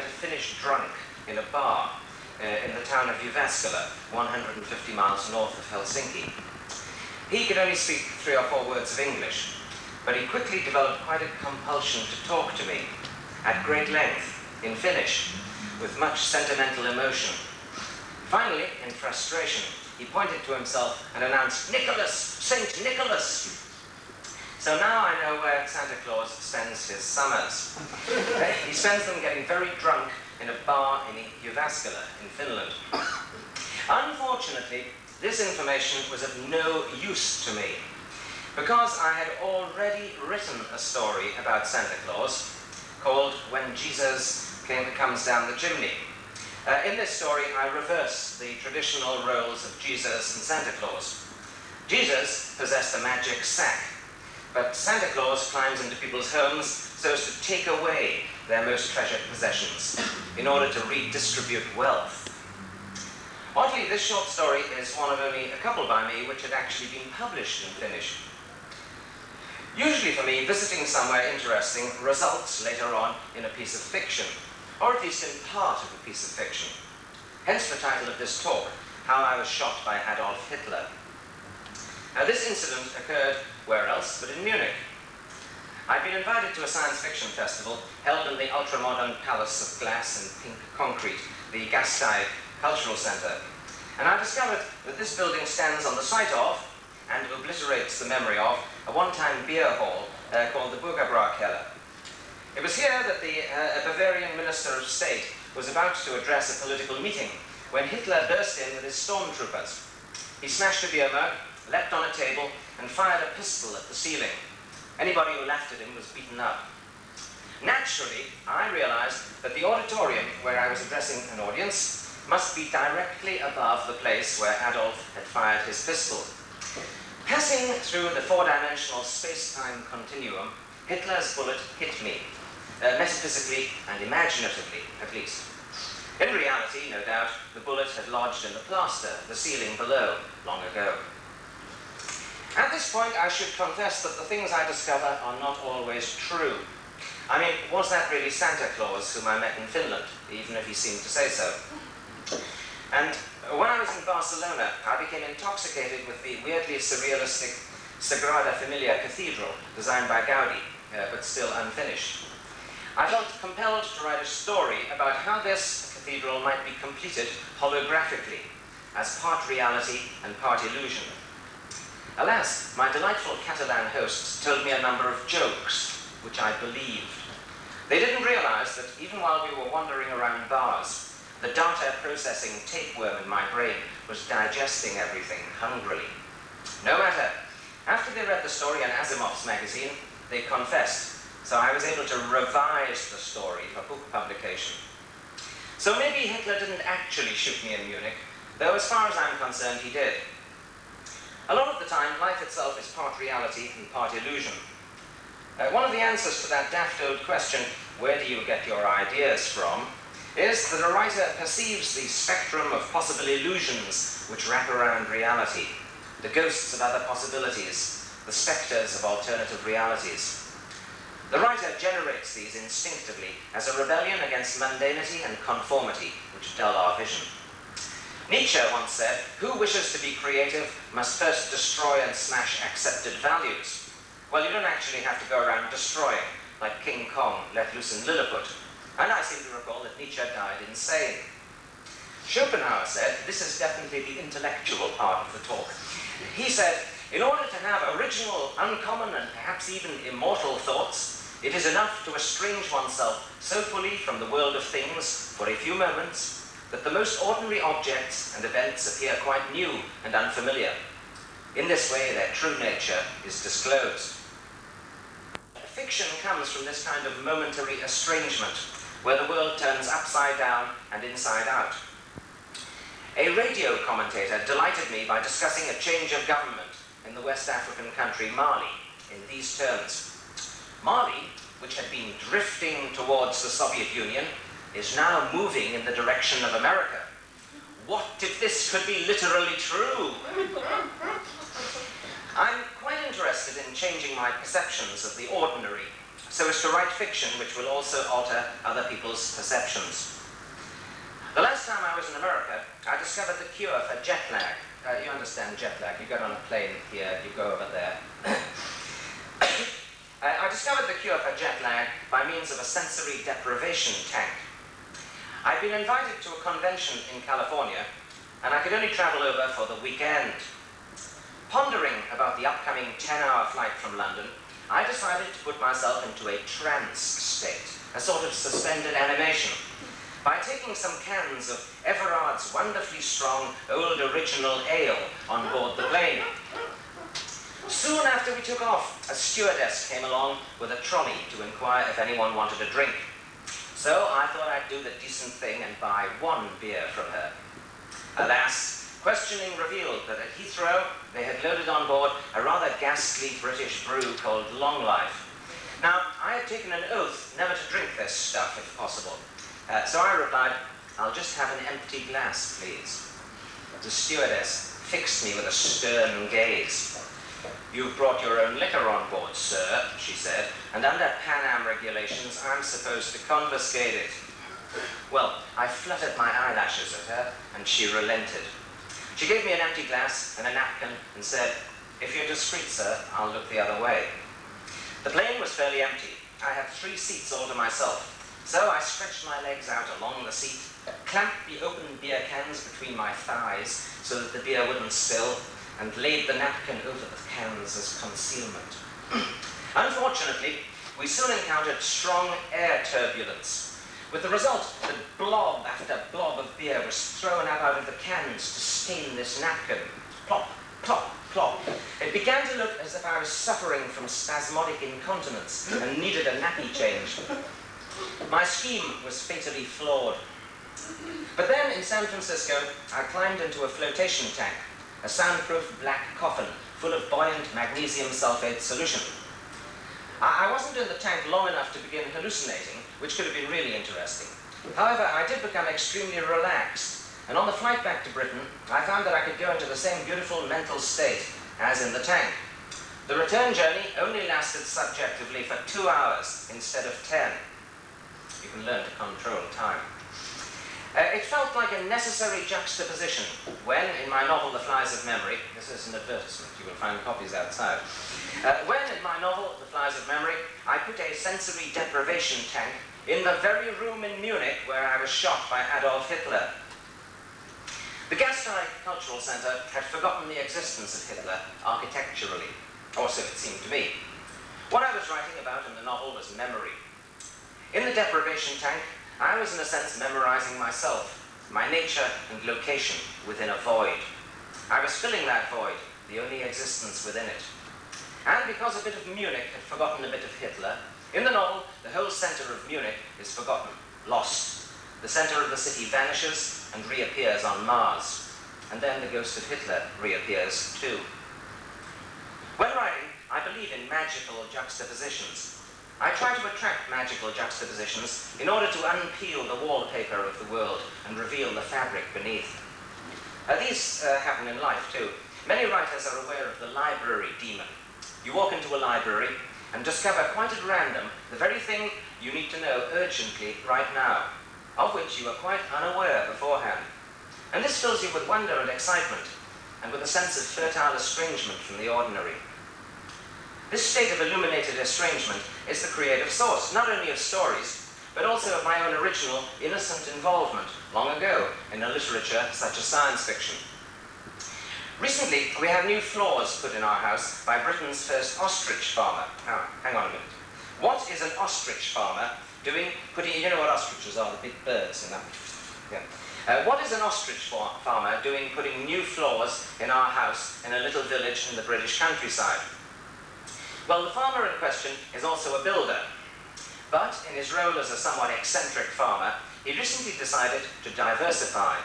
to finish drunk in a bar in the town of Jyväskylä, 150 miles north of Helsinki. He could only speak 3 or 4 words of English, but he quickly developed quite a compulsion to talk to me at great length in Finnish, with much sentimental emotion. Finally, in frustration, he pointed to himself and announced, "Nicholas, Saint Nicholas!" So now I know where Santa Claus spends his summers. He spends them getting very drunk in a bar in Jyväskylä in Finland. Unfortunately, this information was of no use to me, because I had already written a story about Santa Claus called When Jesus Comes Down the Chimney. In this story, I reverse the traditional roles of Jesus and Santa Claus. Jesus possessed a magic sack, but Santa Claus climbs into people's homes so as to take away their most treasured possessions in order to redistribute wealth. Oddly, this short story is one of only a couple by me which had actually been published in Finnish. Usually for me, visiting somewhere interesting results later on in a piece of fiction, or at least in part of a piece of fiction. Hence the title of this talk, How I Was Shot by Adolf Hitler. Now this incident occurred where else but in Munich. I'd been invited to a science fiction festival held in the ultra-modern palace of glass and pink concrete, the Gastei Cultural Center. And I discovered that this building stands on the site of, and obliterates the memory of, a one-time beer hall called the Bürgerbraukeller. It was here that the Bavarian Minister of State was about to address a political meeting when Hitler burst in with his stormtroopers. He smashed a beer mug, leapt on a table, and fired a pistol at the ceiling. Anybody who laughed at him was beaten up. Naturally, I realized that the auditorium where I was addressing an audience must be directly above the place where Adolf had fired his pistol. Passing through the 4-dimensional space-time continuum, Hitler's bullet hit me, metaphysically and imaginatively, at least. In reality, no doubt, the bullet had lodged in the plaster, the ceiling below, long ago. At this point, I should confess that the things I discover are not always true. I mean, was that really Santa Claus whom I met in Finland, even if he seemed to say so? And when I was in Barcelona, I became intoxicated with the weirdly surrealistic Sagrada Familia Cathedral, designed by Gaudi, but still unfinished. I felt compelled to write a story about how this cathedral might be completed holographically, as part reality and part illusion. Alas, my delightful Catalan hosts told me a number of jokes, which I believed. They didn't realize that even while we were wandering around bars, the data processing tapeworm in my brain was digesting everything hungrily. No matter. After they read the story in Asimov's magazine, they confessed, so I was able to revise the story for book publication. So maybe Hitler didn't actually shoot me in Munich, though as far as I'm concerned, he did. A lot of the time, life itself is part reality and part illusion. One of the answers to that daft old question, where do you get your ideas from, is that a writer perceives the spectrum of possible illusions which wrap around reality, the ghosts of other possibilities, the spectres of alternative realities. The writer generates these instinctively as a rebellion against mundanity and conformity, which dull our vision. Nietzsche once said, "Who wishes to be creative must first destroy and smash accepted values." Well, you don't actually have to go around destroying, like King Kong let loose in Lilliput. And I seem to recall that Nietzsche died insane. Schopenhauer said, this is definitely the intellectual part of the talk. He said, in order to have original, uncommon, and perhaps even immortal thoughts, it is enough to estrange oneself so fully from the world of things for a few moments that the most ordinary objects and events appear quite new and unfamiliar. In this way, their true nature is disclosed. Fiction comes from this kind of momentary estrangement, where the world turns upside down and inside out. A radio commentator delighted me by discussing a change of government in the West African country Mali in these terms. Mali, which had been drifting towards the Soviet Union, is now moving in the direction of America. What if this could be literally true? I'm quite interested in changing my perceptions of the ordinary, so as to write fiction which will also alter other people's perceptions. The last time I was in America, I discovered the cure for jet lag. You understand jet lag. You get on a plane here, you go over there. I discovered the cure for jet lag by means of a sensory deprivation tank. I'd been invited to a convention in California, and I could only travel over for the weekend. Pondering about the upcoming 10-hour flight from London, I decided to put myself into a trance state, a sort of suspended animation, by taking some cans of Everard's wonderfully strong old original ale on board the plane. Soon after we took off, a stewardess came along with a trolley to inquire if anyone wanted a drink. So I thought I'd do the decent thing and buy one beer from her. Alas, questioning revealed that at Heathrow they had loaded on board a rather ghastly British brew called Long Life. Now, I had taken an oath never to drink this stuff if possible. So I replied, "I'll just have an empty glass, please." The stewardess fixed me with a stern gaze. "You've brought your own liquor on board, sir," she said, "and under Pan Am regulations, I'm supposed to confiscate it." Well, I fluttered my eyelashes at her, and she relented. She gave me an empty glass and a napkin and said, "If you're discreet, sir, I'll look the other way." The plane was fairly empty. I had 3 seats all to myself. So I stretched my legs out along the seat, clamped the open beer cans between my thighs so that the beer wouldn't spill, and laid the napkin over the cans as concealment. Unfortunately, we soon encountered strong air turbulence, with the result that blob after blob of beer was thrown out of the cans to stain this napkin. Plop, plop, plop. It began to look as if I was suffering from spasmodic incontinence and needed a nappy change. My scheme was fatally flawed. But then, in San Francisco, I climbed into a flotation tank, a soundproof black coffin full of buoyant magnesium sulfate solution. I wasn't in the tank long enough to begin hallucinating, which could have been really interesting. However, I did become extremely relaxed, and on the flight back to Britain, I found that I could go into the same beautiful mental state as in the tank. The return journey only lasted subjectively for 2 hours instead of 10. You can learn to control time. It felt like a necessary juxtaposition when, in my novel The Flies of Memory, this is an advertisement, you will find copies outside, when, in my novel The Flies of Memory, I put a sensory deprivation tank in the very room in Munich where I was shot by Adolf Hitler. The Gasteig Cultural Center had forgotten the existence of Hitler architecturally, or so it seemed to me. What I was writing about in the novel was memory. In the deprivation tank, I was in a sense memorizing myself, my nature and location within a void. I was filling that void, the only existence within it. And because a bit of Munich had forgotten a bit of Hitler, in the novel, the whole center of Munich is forgotten, lost. The center of the city vanishes and reappears on Mars. And then the ghost of Hitler reappears too. When writing, I believe in magical juxtapositions. I try to attract magical juxtapositions in order to unpeel the wallpaper of the world and reveal the fabric beneath. These happen in life too. Many writers are aware of the library demon. You walk into a library and discover quite at random the very thing you need to know urgently right now, of which you are quite unaware beforehand. And this fills you with wonder and excitement, and with a sense of fertile estrangement from the ordinary. This state of illuminated estrangement is the creative source, not only of stories, but also of my own original, innocent involvement, long ago, in a literature such as science fiction. Recently, we had new floors put in our house by Britain's first ostrich farmer. Now, hang on a minute. What is an ostrich farmer doing, you know what ostriches are, the big birds in that? Yeah. What is an ostrich farmer doing putting new floors in our house in a little village in the British countryside? Well, the farmer in question is also a builder, but in his role as a somewhat eccentric farmer, he recently decided to diversify.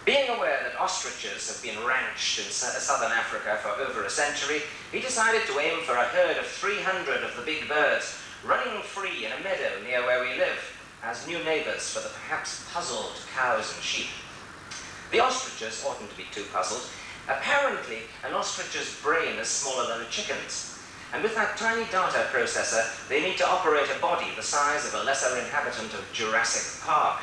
Being aware that ostriches have been ranched in southern Africa for over a century, he decided to aim for a herd of 300 of the big birds running free in a meadow near where we live, as new neighbors for the perhaps puzzled cows and sheep. The ostriches oughtn't to be too puzzled. Apparently, an ostrich's brain is smaller than a chicken's. And with that tiny data processor, they need to operate a body the size of a lesser inhabitant of Jurassic Park.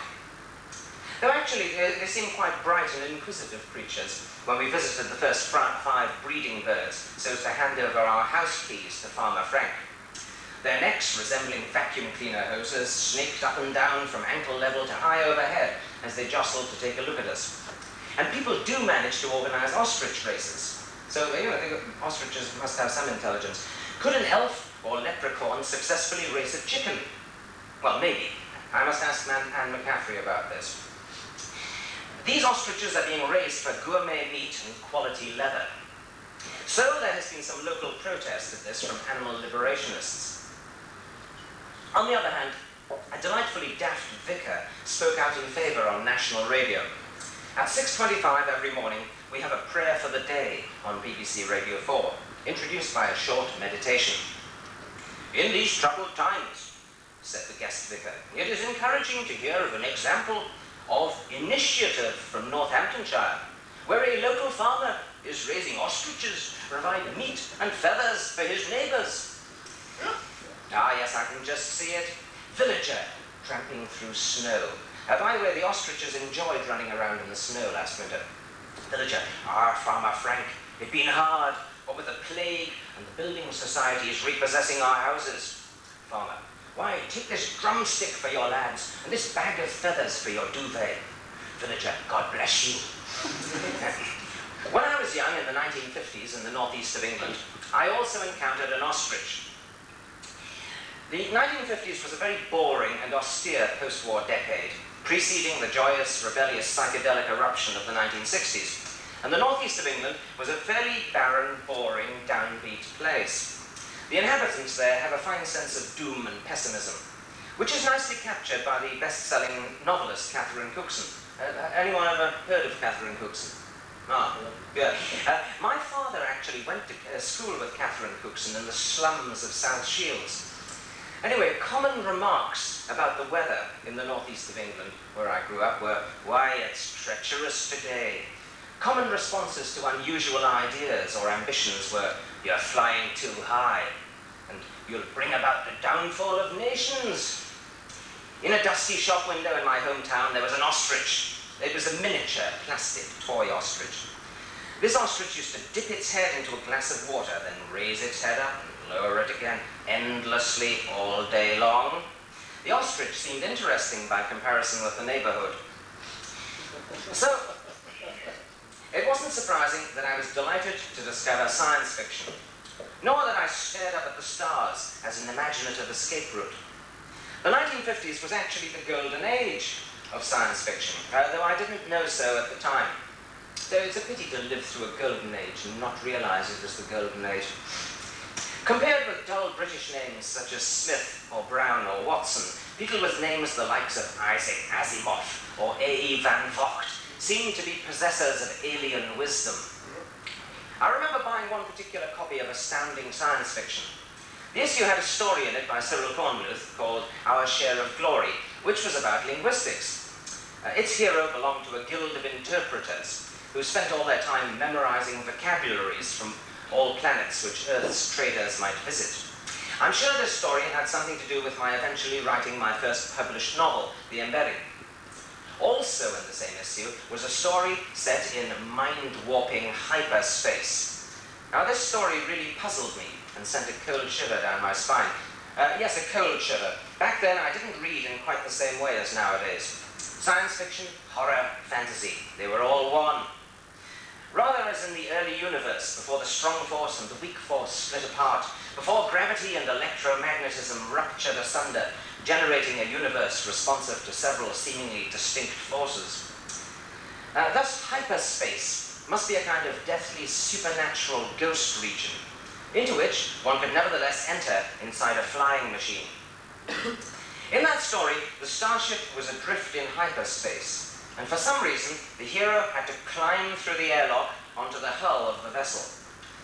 Though actually, they seem quite bright and inquisitive creatures when we visited the first 5 breeding birds, so as to hand over our house keys to Farmer Frank. Their necks, resembling vacuum cleaner hoses, snaked up and down from ankle level to high overhead as they jostled to take a look at us. And people do manage to organize ostrich races. So, you know, I think ostriches must have some intelligence. Could an elf or leprechaun successfully race a chicken? Well, maybe. I must ask Anne McCaffrey about this. These ostriches are being raised for gourmet meat and quality leather. So there has been some local protest at this from animal liberationists. On the other hand, a delightfully daft vicar spoke out in favour on national radio. At 6:25 every morning, we have a prayer for the day on BBC Radio 4, introduced by a short meditation. In these troubled times, said the guest vicar, it is encouraging to hear of an example of initiative from Northamptonshire, where a local farmer is raising ostriches to provide meat and feathers for his neighbours. Ah, yes, I can just see it. Villager tramping through snow. By the way, the ostriches enjoyed running around in the snow last winter. Villager, Farmer Frank, it'd been hard, what with the plague and the building societies repossessing our houses. Farmer, why, take this drumstick for your lads and this bag of feathers for your duvet. Villager, God bless you. When I was young in the 1950s in the northeast of England, I also encountered an ostrich. The 1950s was a very boring and austere post-war decade, preceding the joyous, rebellious, psychedelic eruption of the 1960s. And the northeast of England was a fairly barren, boring, downbeat place. The inhabitants there have a fine sense of doom and pessimism, which is nicely captured by the best-selling novelist Catherine Cookson. Anyone ever heard of Catherine Cookson? Ah, yeah. My father actually went to school with Catherine Cookson in the slums of South Shields. Anyway, common remarks about the weather in the northeast of England, where I grew up, were, why, it's treacherous today. Common responses to unusual ideas or ambitions were, you're flying too high, and you'll bring about the downfall of nations. In a dusty shop window in my hometown, there was an ostrich. It was a miniature, plastic, toy ostrich. This ostrich used to dip its head into a glass of water, then raise its head up and lower it again, endlessly, all day long. The ostrich seemed interesting by comparison with the neighbourhood. So, it wasn't surprising that I was delighted to discover science fiction, nor that I stared up at the stars as an imaginative escape route. The 1950s was actually the golden age of science fiction, though I didn't know so at the time. So it's a pity to live through a golden age and not realise it was the golden age. Compared with dull British names such as Smith or Brown or Watson, people with names the likes of Isaac Asimov or A.E. Van Vogt seem to be possessors of alien wisdom. I remember buying one particular copy of Astounding Science Fiction. The issue had a story in it by Cyril Kornbluth called Our Share of Glory, which was about linguistics. Its hero belonged to a guild of interpreters who spent all their time memorizing vocabularies from all planets which Earth's traders might visit. I'm sure this story had something to do with my eventually writing my first published novel, The Embedding. Also in the same issue was a story set in mind-warping hyperspace. Now this story really puzzled me and sent a cold shiver down my spine. Yes, a cold shiver. Back then I didn't read in quite the same way as nowadays. Science fiction, horror, fantasy, they were all one. Rather as in the early universe, before the strong force and the weak force split apart, before gravity and electromagnetism ruptured asunder, generating a universe responsive to several seemingly distinct forces. Thus, hyperspace must be a kind of deathly supernatural ghost region, into which one could nevertheless enter inside a flying machine. In that story, the starship was adrift in hyperspace, and for some reason, the hero had to climb through the airlock onto the hull of the vessel.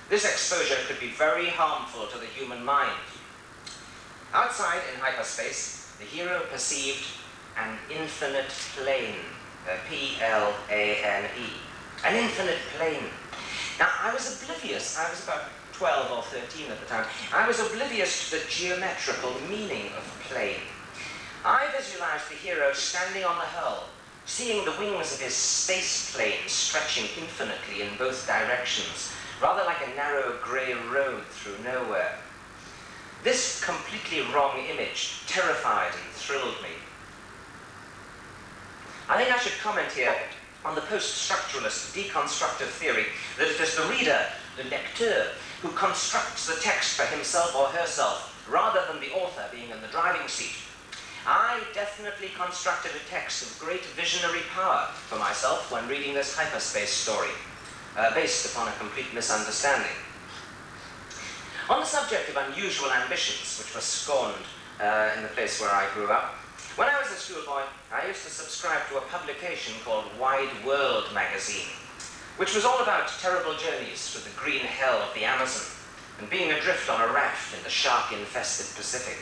This exposure could be very harmful to the human mind. Outside, in hyperspace, the hero perceived an infinite plane, P-L-A-N-E, an infinite plane. Now, I was oblivious, I was about 12 or 13 at the time, I was oblivious to the geometrical meaning of plane. I visualized the hero standing on the hull, seeing the wings of his space plane stretching infinitely in both directions, rather like a narrow grey road through nowhere. This completely wrong image terrified and thrilled me. I think I should comment here on the post-structuralist deconstructive theory that it is the reader, the lecteur, who constructs the text for himself or herself, rather than the author being in the driving seat. I definitely constructed a text of great visionary power for myself when reading this hyperspace story, based upon a complete misunderstanding. On the subject of unusual ambitions, which were scorned in the place where I grew up, when I was a schoolboy, I used to subscribe to a publication called Wide World magazine, which was all about terrible journeys through the green hell of the Amazon and being adrift on a raft in the shark-infested Pacific.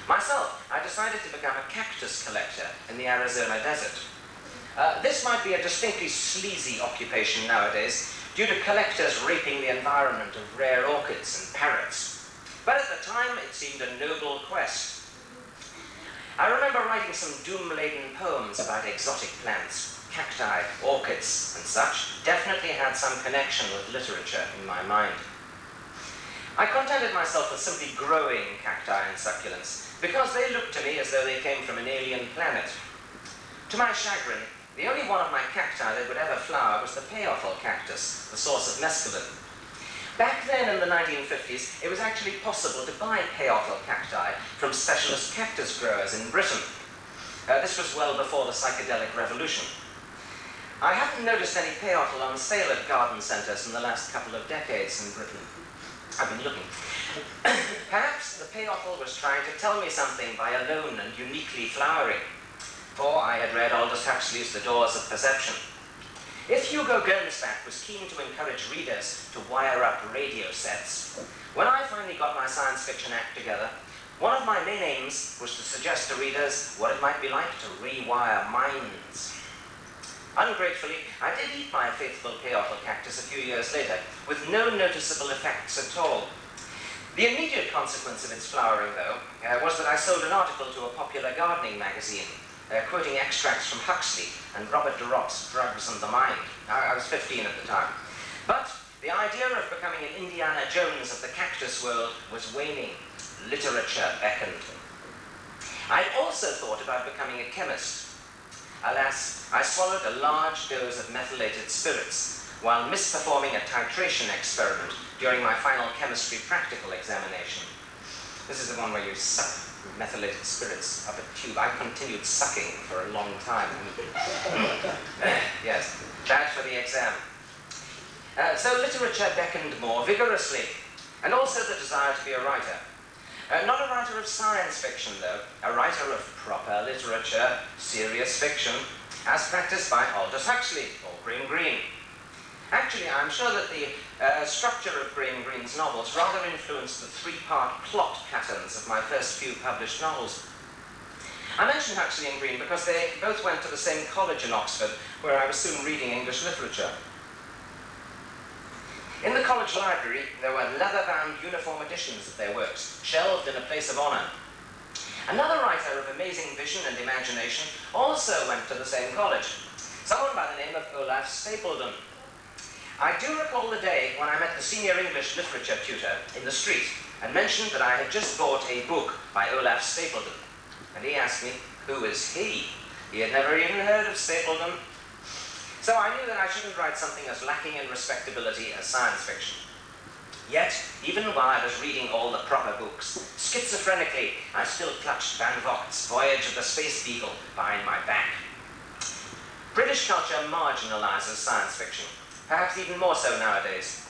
Myself, I decided to become a cactus collector in the Arizona desert. This might be a distinctly sleazy occupation nowadays, due to collectors raping the environment of rare orchids and parrots. But at the time, it seemed a noble quest. I remember writing some doom-laden poems about exotic plants, cacti, orchids, and such. Definitely had some connection with literature in my mind. I contented myself with simply growing cacti and succulents, because they looked to me as though they came from an alien planet. To my chagrin, the only one of my cacti that would ever flower was the peyoffal cactus, the source of mescaline. Back then in the 1950s, it was actually possible to buy peyoffal cacti from specialist cactus growers in Britain. This was well before the psychedelic revolution. I haven't noticed any peyoffal on sale at garden centres in the last couple of decades in Britain. I've been looking. Perhaps the peyoffal was trying to tell me something by alone and uniquely flowering. For I had read Aldous Huxley's The Doors of Perception. If Hugo Gernsback was keen to encourage readers to wire up radio sets, when I finally got my science fiction act together, one of my main aims was to suggest to readers what it might be like to rewire minds. Ungratefully, I did eat my faithful peyoffal cactus a few years later, with no noticeable effects at all. The immediate consequence of its flowering, though, was that I sold an article to a popular gardening magazine, quoting extracts from Huxley and Robert de Roth's Drugs and the Mind. I was 15 at the time. But the idea of becoming an Indiana Jones of the cactus world was waning. Literature beckoned. I also thought about becoming a chemist. Alas, I swallowed a large dose of methylated spirits while misperforming a titration experiment during my final chemistry practical examination. This is the one where you suck methylated spirits up a tube. I continued sucking for a long time. Yes, bad for the exam. So literature beckoned more vigorously, and also the desire to be a writer. Not a writer of science fiction, though, a writer of proper literature, serious fiction, as practiced by Aldous Huxley or Graham Greene. Actually, I'm sure that the structure of Graham Greene's novels rather influenced the three-part plot patterns of my first few published novels. I mention Huxley and Greene because they both went to the same college in Oxford, where I was soon reading English literature. In the college library, there were leather-bound uniform editions of their works, shelved in a place of honour. Another writer of amazing vision and imagination also went to the same college, someone by the name of Olaf Stapledon. I do recall the day when I met the senior English literature tutor in the street and mentioned that I had just bought a book by Olaf Stapledon. And he asked me, who is he? He had never even heard of Stapledon. So I knew that I shouldn't write something as lacking in respectability as science fiction. Yet, even while I was reading all the proper books, schizophrenically, I still clutched Van Vogt's Voyage of the Space Beagle behind my back. British culture marginalizes science fiction, perhaps even more so nowadays.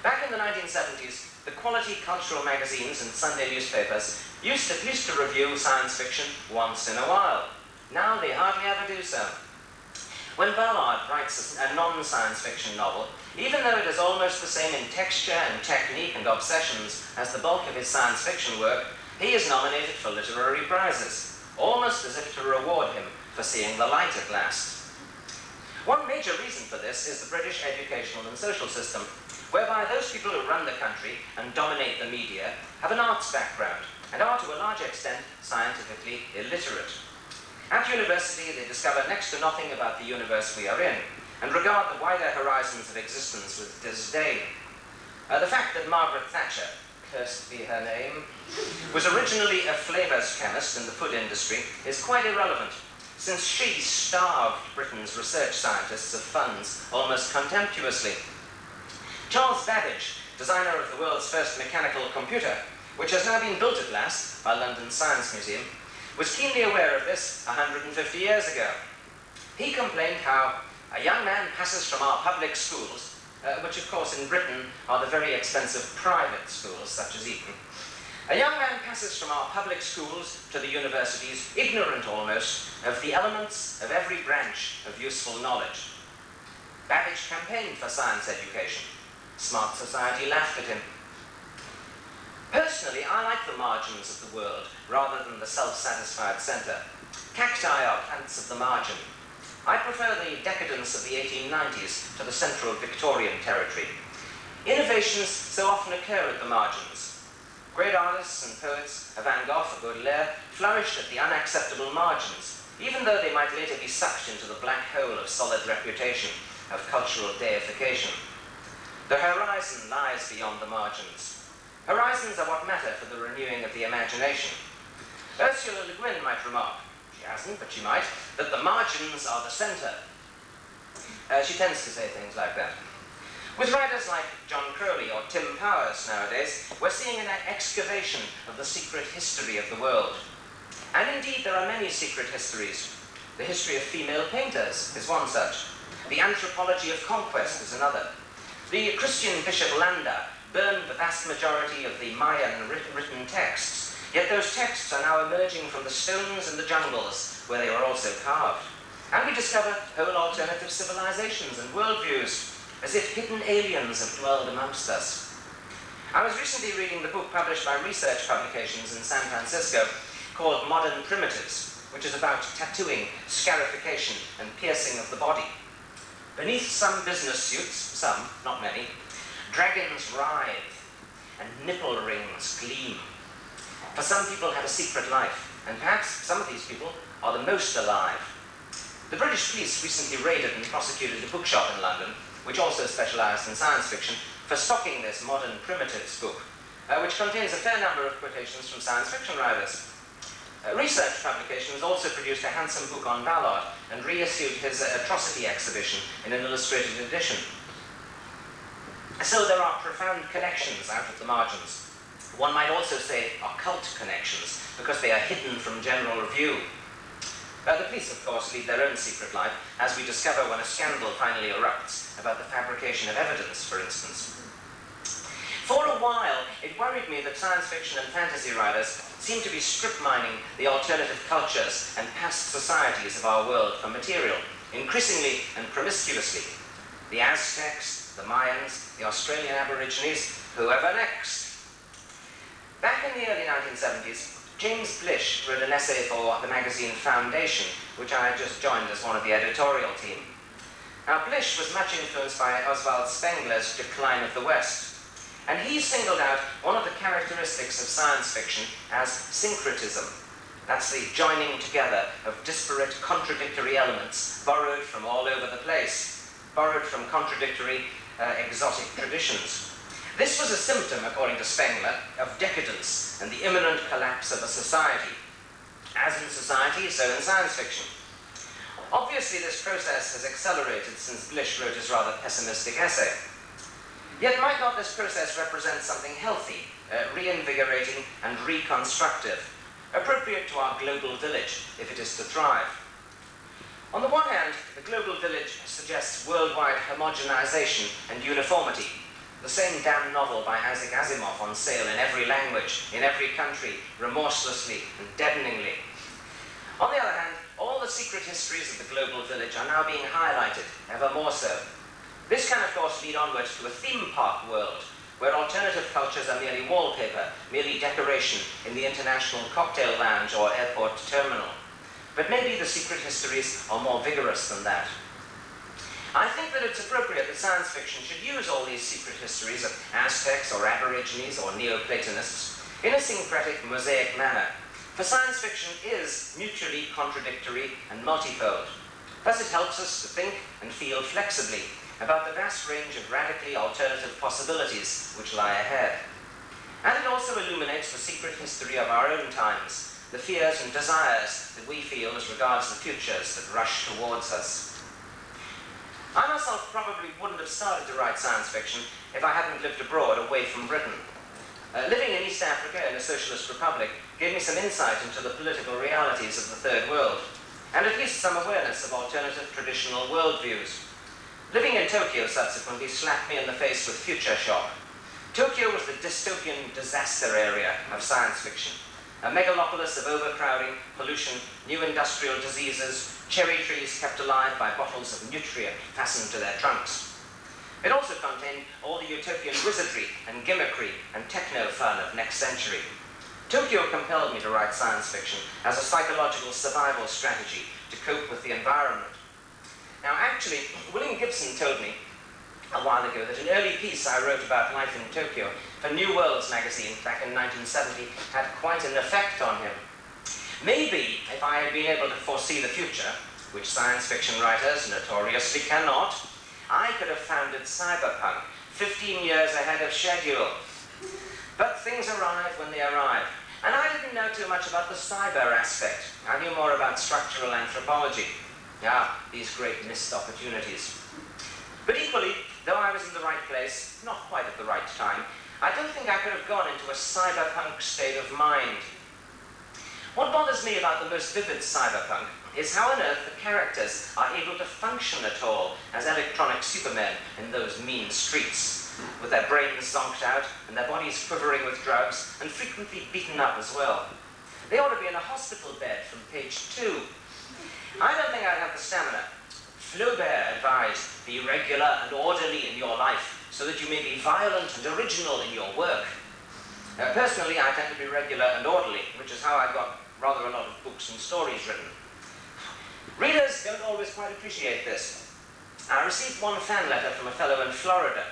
Back in the 1970s, the quality cultural magazines and Sunday newspapers used to review science fiction once in a while. Now they hardly ever do so. When Ballard writes a non-science fiction novel, even though it is almost the same in texture and technique and obsessions as the bulk of his science fiction work, he is nominated for literary prizes, almost as if to reward him for seeing the light at last. One major reason for this is the British educational and social system, whereby those people who run the country and dominate the media have an arts background and are to a large extent scientifically illiterate. At university, they discover next to nothing about the universe we are in and regard the wider horizons of existence with disdain. The fact that Margaret Thatcher, cursed be her name, was originally a flavours chemist in the food industry is quite irrelevant, since she starved Britain's research scientists of funds almost contemptuously. Charles Babbage, designer of the world's first mechanical computer, which has now been built at last by London's Science Museum, was keenly aware of this 150 years ago. He complained how a young man passes from our public schools, which of course in Britain are the very expensive private schools such as Eton. A young man passes from our public schools to the universities, ignorant almost of the elements of every branch of useful knowledge. Babbage campaigned for science education. Smart society laughed at him. Personally, I like the margins of the world rather than the self-satisfied centre. Cacti are plants of the margin. I prefer the decadence of the 1890s to the central Victorian territory. Innovations so often occur at the margins. Great artists and poets, Van Gogh or Baudelaire, flourished at the unacceptable margins, even though they might later be sucked into the black hole of solid reputation, of cultural deification. The horizon lies beyond the margins. Horizons are what matter for the renewing of the imagination. Ursula Le Guin might remark, she hasn't, but she might, that the margins are the centre. She tends to say things like that. With writers like John Crowley or Tim Powers nowadays, we're seeing an excavation of the secret history of the world. And indeed, there are many secret histories. The history of female painters is one such. The anthropology of conquest is another. The Christian Bishop Landa burned the vast majority of the Mayan written texts, yet those texts are now emerging from the stones and the jungles where they were also carved. And we discover whole alternative civilizations and worldviews, as if hidden aliens have dwelled amongst us. I was recently reading the book published by research publications in San Francisco called Modern Primitives, which is about tattooing, scarification, and piercing of the body. Beneath some business suits, some, not many, dragons writhe and nipple rings gleam. For some people have a secret life, and perhaps some of these people are the most alive. The British police recently raided and prosecuted a bookshop in London, which also specialised in science fiction, for stocking this Modern Primitives book, which contains a fair number of quotations from science fiction writers. Research Publications also produced a handsome book on Ballard and reissued his atrocity exhibition in an illustrated edition. So there are profound connections out at the margins. One might also say occult connections, because they are hidden from general view. The police, of course, lead their own secret life, as we discover when a scandal finally erupts about the fabrication of evidence, for instance. For a while, it worried me that science fiction and fantasy writers seem to be strip-mining the alternative cultures and past societies of our world for material, increasingly and promiscuously. The Aztecs, the Mayans, the Australian Aborigines, whoever next. Back in the early 1970s, James Blish wrote an essay for the magazine Foundation, which I had just joined as one of the editorial team. Now, Blish was much influenced by Oswald Spengler's Decline of the West, and he singled out one of the characteristics of science fiction as syncretism. That's the joining together of disparate, contradictory elements borrowed from all over the place, borrowed from contradictory, exotic traditions. This was a symptom, according to Spengler, of decadence and the imminent collapse of a society. As in society, so in science fiction. Obviously, this process has accelerated since Blish wrote his rather pessimistic essay. Yet might not this process represent something healthy, reinvigorating and reconstructive, appropriate to our global village, if it is to thrive? On the one hand, the global village suggests worldwide homogenization and uniformity, the same damn novel by Isaac Asimov on sale in every language, in every country, remorselessly and deadeningly. On the other hand, all the secret histories of the global village are now being highlighted, ever more so. This can, of course, lead onward to a theme park world, where alternative cultures are merely wallpaper, merely decoration in the international cocktail lounge or airport terminal. But maybe the secret histories are more vigorous than that. I think that it's appropriate that science fiction should use all these secret histories of Aztecs or Aborigines or Neoplatonists in a syncretic, mosaic manner, for science fiction is mutually contradictory and multifold. Thus it helps us to think and feel flexibly about the vast range of radically alternative possibilities which lie ahead. And it also illuminates the secret history of our own times, the fears and desires that we feel as regards the futures that rush towards us. I myself probably wouldn't have started to write science fiction if I hadn't lived abroad away from Britain. Living in East Africa in a socialist republic gave me some insight into the political realities of the Third World, and at least some awareness of alternative traditional worldviews. Living in Tokyo subsequently slapped me in the face with future shock. Tokyo was the dystopian disaster area of science fiction, a megalopolis of overcrowding, pollution, new industrial diseases, cherry trees kept alive by bottles of nutrient fastened to their trunks. It also contained all the utopian wizardry and gimmickry and techno-fun of next century. Tokyo compelled me to write science fiction as a psychological survival strategy to cope with the environment. Now actually, William Gibson told me a while ago that an early piece I wrote about life in Tokyo for New Worlds magazine back in 1970 had quite an effect on him. Maybe if I had been able to foresee the future, which science fiction writers notoriously cannot, I could have founded cyberpunk 15 years ahead of schedule. But things arrive when they arrive, and I didn't know too much about the cyber aspect. I knew more about structural anthropology. These great missed opportunities. But equally, though I was in the right place, not quite at the right time, I don't think I could have gone into a cyberpunk state of mind. What bothers me about the most vivid cyberpunk is how on earth the characters are able to function at all as electronic supermen in those mean streets, with their brains zonked out and their bodies quivering with drugs and frequently beaten up as well. They ought to be in a hospital bed from page 2. I don't think I'd have the stamina. Flaubert advised, be regular and orderly in your life so that you may be violent and original in your work. Personally, I tend to be regular and orderly, which is how I got rather a lot of books and stories written. Readers don't always quite appreciate this. I received one fan letter from a fellow in Florida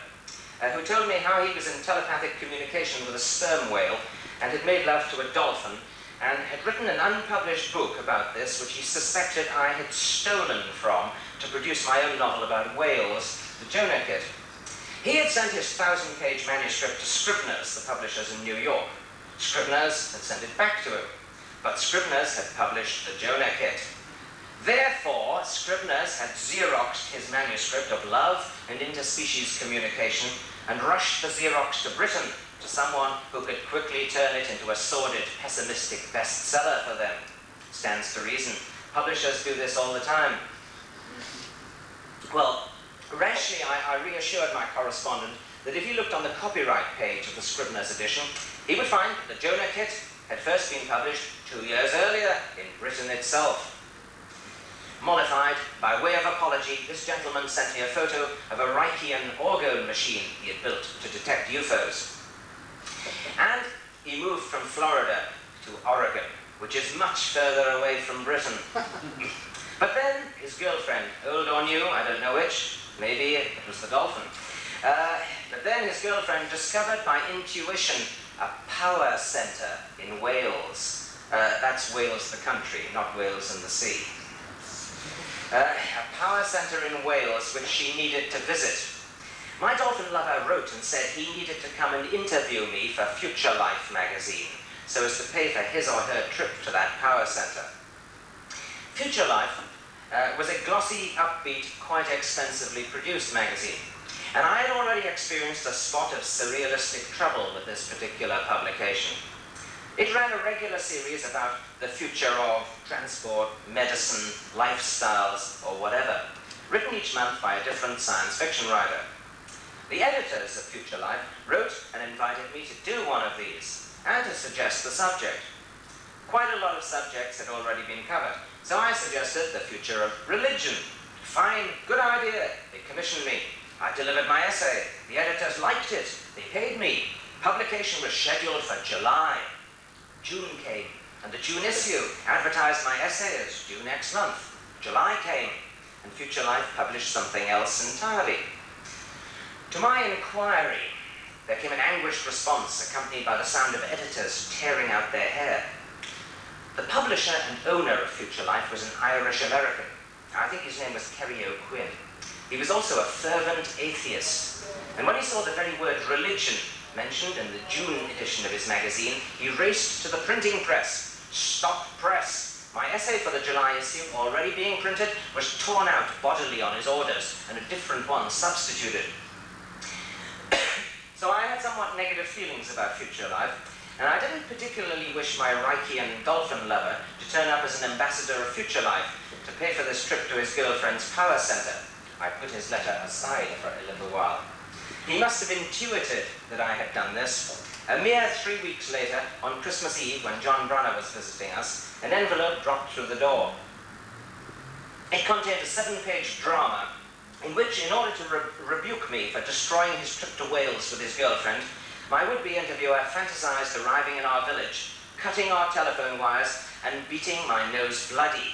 who told me how he was in telepathic communication with a sperm whale and had made love to a dolphin and had written an unpublished book about this, which he suspected I had stolen from to produce my own novel about whales, The Jonah Kit. He had sent his 1,000-page manuscript to Scribner's, the publishers in New York. Scribner's had sent it back to him, but Scribner's had published The Jonah Kit. Therefore, Scribner's had Xeroxed his manuscript of love and interspecies communication and rushed the Xerox to Britain to someone who could quickly turn it into a sordid, pessimistic bestseller for them. Stands to reason. Publishers do this all the time. Well, rashly, I reassured my correspondent that if he looked on the copyright page of the Scribner's edition, he would find that the Jonah Kit had first been published 2 years earlier in Britain itself. Mollified, by way of apology, this gentleman sent me a photo of a Reichian orgone machine he had built to detect UFOs. And he moved from Florida to Oregon, which is much further away from Britain. But then his girlfriend, old or new, I don't know which, maybe it was the dolphin, but then his girlfriend discovered by intuition a power centre in Wales. That's Wales the country, not Wales in the sea. A power centre in Wales which she needed to visit. My dolphin lover wrote and said he needed to come and interview me for Future Life magazine, so as to pay for his or her trip to that power centre. Future Life was a glossy, upbeat, quite expensively produced magazine, and I had already experienced a spot of surrealistic trouble with this particular publication. It ran a regular series about the future of transport, medicine, lifestyles, or whatever, written each month by a different science fiction writer. The editors of Future Life wrote and invited me to do one of these, and to suggest the subject. Quite a lot of subjects had already been covered, so I suggested the future of religion. Fine, good idea. They commissioned me. I delivered my essay. The editors liked it. They paid me. Publication was scheduled for July. June came, and the June issue advertised my essay as due next month. July came. and Future Life published something else entirely. To my inquiry, there came an anguished response accompanied by the sound of editors tearing out their hair. The publisher and owner of Future Life was an Irish-American. I think his name was Kerry O'Quinn. He was also a fervent atheist, and when he saw the very word religion mentioned in the June edition of his magazine, he raced to the printing press. Stop press! My essay for the July issue, already being printed, was torn out bodily on his orders, and a different one substituted. So I had somewhat negative feelings about Future Life, and I didn't particularly wish my Reichian dolphin lover to turn up as an ambassador of Future Life to pay for this trip to his girlfriend's power center. I put his letter aside for a little while. He must have intuited that I had done this. A mere 3 weeks later, on Christmas Eve, when John Brunner was visiting us, an envelope dropped through the door. It contained a 7-page drama in which, in order to rebuke me for destroying his trip to Wales with his girlfriend, my would-be interviewer fantasized arriving in our village, cutting our telephone wires, and beating my nose bloody.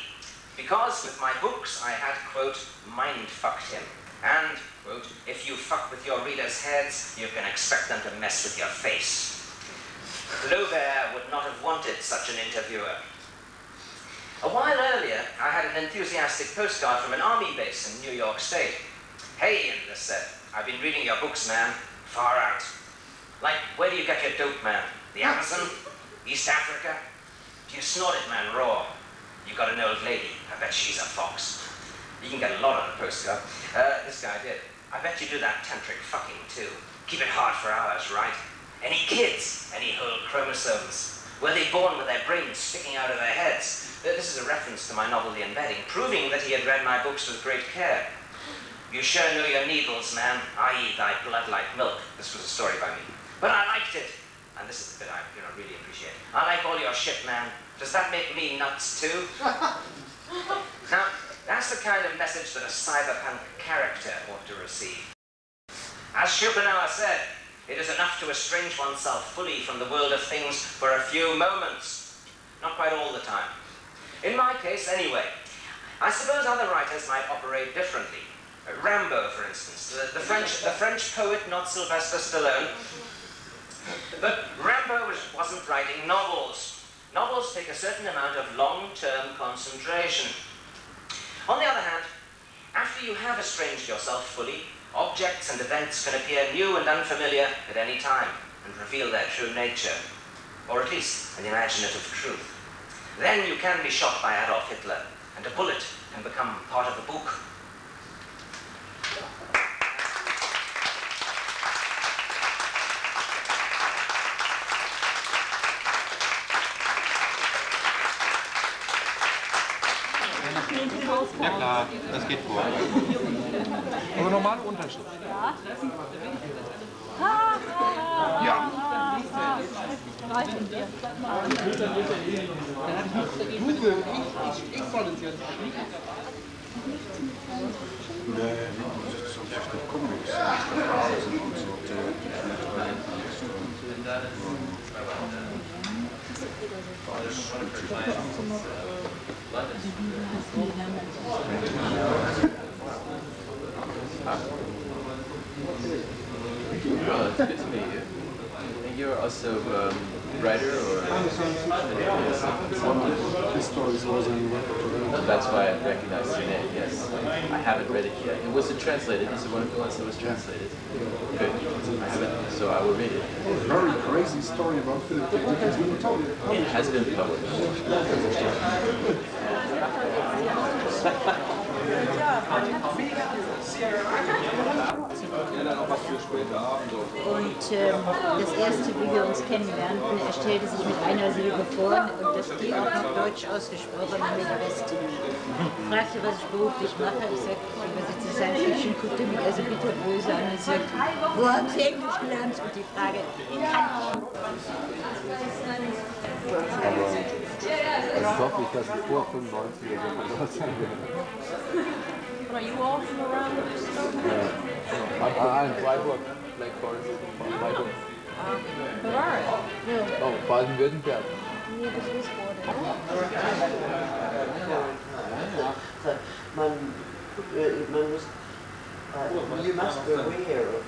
Because with my books I had, quote, mind-fucked him. And, quote, if you fuck with your readers' heads, you can expect them to mess with your face. Flaubert would not have wanted such an interviewer. A while earlier, I had an enthusiastic postcard from an army base in New York State. Hey, this said, I've been reading your books, man. Far out. Like, where do you get your dope, man? The Amazon? East Africa? Do you snort it, man, raw? You got an old lady. I bet she's a fox. You can get a lot on a postcard. This guy did. I bet you do that tantric fucking, too. Keep it hard for hours, right? Any kids? Any whole chromosomes? Were they born with their brains sticking out of their heads? This is a reference to my novel The Embedding, proving that he had read my books with great care. You sure know your needles, man, i.e. thy blood like milk. This was a story by me. But I liked it. And this is the bit I really appreciate. I like all your shit, man. Does that make me nuts, too? Now, that's the kind of message that a cyberpunk character ought to receive. As Schopenhauer said, it is enough to estrange oneself fully from the world of things for a few moments. Not quite all the time. In my case, anyway. I suppose other writers might operate differently. Rambo, for instance, the French poet, not Sylvester Stallone. But Rambo wasn't writing novels. Novels take a certain amount of long-term concentration. On the other hand, after you have estranged yourself fully, objects and events can appear new and unfamiliar at any time and reveal their true nature, or at least an imaginative truth. Then you can be shot by Adolf Hitler, and a bullet can become part of a book. Ja klar, das geht vor. Aber normale Unterschrift. Ja. Ich soll es jetzt nicht. Nee, das ist echt Comics. Well, it's good to meet you. And you're also a writer or? This story was in That's why I recognize your name, yes. I haven't read it yet. And was it translated? Is it one of the ones that was translated? Good. I haven't, so I will read it. Very crazy story about Philip Dick. It has been published. Und das erste, wie wir uns kennenlernten, er stellte sich mit einer Silbe vor und das die auch noch deutsch ausgesprochen mit Weste. Ich fragte, was ich beruflich mache. Ich sagte, ich übersetze Science Fiction, guckte mich also bitterböse an und sagte, wo haben Sie Englisch gelernt? Und die Frage, kann ich hoffe nicht, dass ich vor 95 oder so dort sein werde. Are you all from around In Freiburg, Black Forest, Freiburg. Bavaria? Oh, Baden-Württemberg. Nee, das ist Wiesbaden. You must be aware of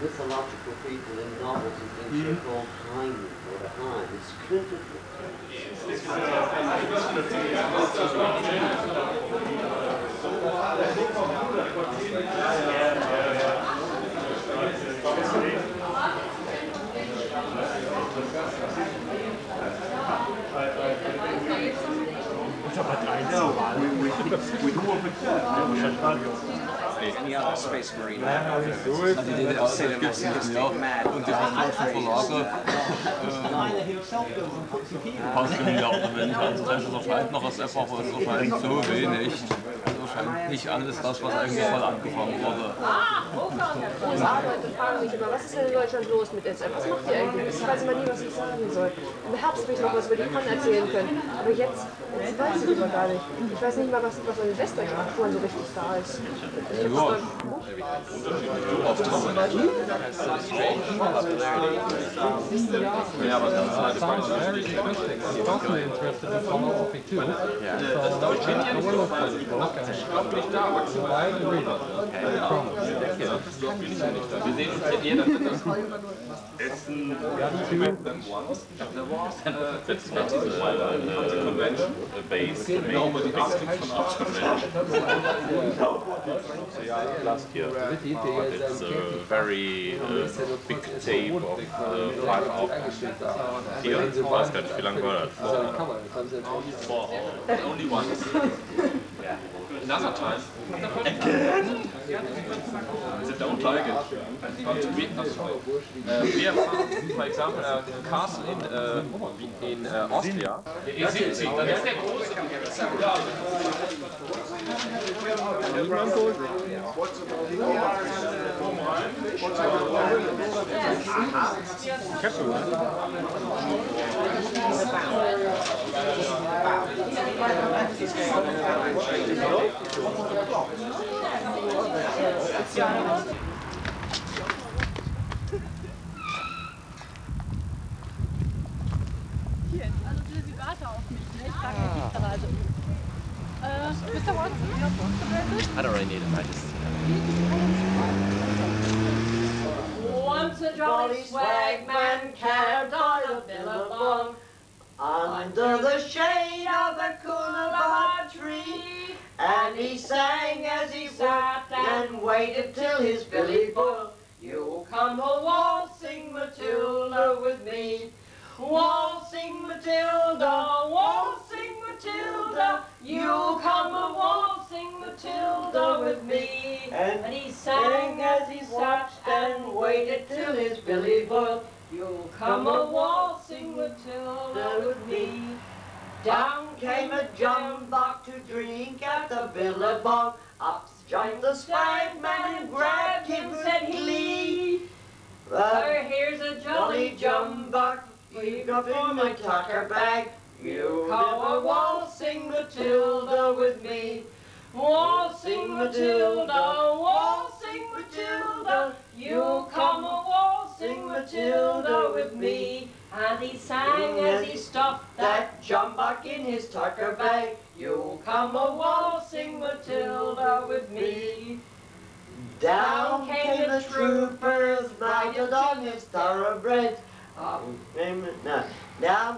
mythological people in novels and things they're called Heine or the Heine. It's printed Any other space marine mad. Und die ostdeutschen Verlage passen ja auch wenig an. Das erscheint noch als SF, aber es erscheint so wenig. Es erscheint nicht alles das, was eigentlich voll angefangen wurde. Ich frage mich immer, was ist denn in Deutschland los mit SF? Was macht ihr eigentlich? Ich weiß immer nie, was ich sagen soll. Im Herbst habe ich noch was über die Con erzählen können. Aber jetzt weiß ich lieber gar nicht. Ich weiß nicht mal, was meine Schwester macht, wo man so richtig da ist. Yeah, but that's very interesting. I'm also interested in philosophy too. Yeah. So I will look for this book and buy and read it. I promise. Wir sehen uns in jeder Essen them once. There was that's not a convention based mainly last year. It's a very big tape of 5 hours. Here, I weiß gar nicht, wie lange war das? 4 hours. Only once. Another time. Again? They don't like it. We have found, for example, a castle in Austria. Das ist der große. Hier, also sie warte auf mich, ne? Ich frage mich gerade. Mr. Watson, I don't really need it, I just... Once a jolly swagman camped on a billabong under the shade of a coolabah tree, and he sang as he sat and waited till his belly full. You'll come a waltzing Matilda with me, waltzing Matilda, waltzing Matilda. You'll come a waltzing Matilda with me. And he sang as he sat and waited till his belly full. You'll come a waltzing Matilda with me. Down came a jumbuck to drink at the billabong. Up jumped the swagman and grabbed him, said he. Here's a jolly jumbuck, you've got in my tucker bag. You come a waltzing Matilda with me. Waltzing Matilda, waltzing Matilda. You come a waltzing Matilda with me. And he sang as he stuffed that jumbuck in his tucker bag. You come a waltzing Matilda with me. Down came the troopers, mounted on his thoroughbreds. Down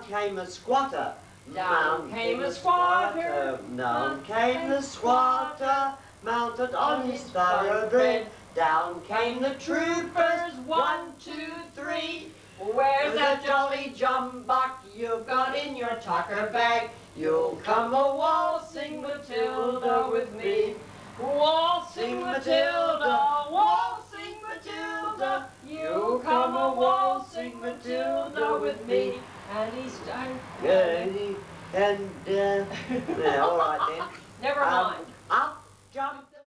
came a squatter. Down came a squatter. Down came the squatter, mounted on his thoroughbred. Down came the troopers, 1, 2, 3. Where's that jolly jumbuck you've got in your tucker bag? You'll come a waltzing Matilda with me. Waltzing Matilda, waltzing Matilda. You come a waltzing Matilda with me. And he started. all right then. Never mind. Up, jump.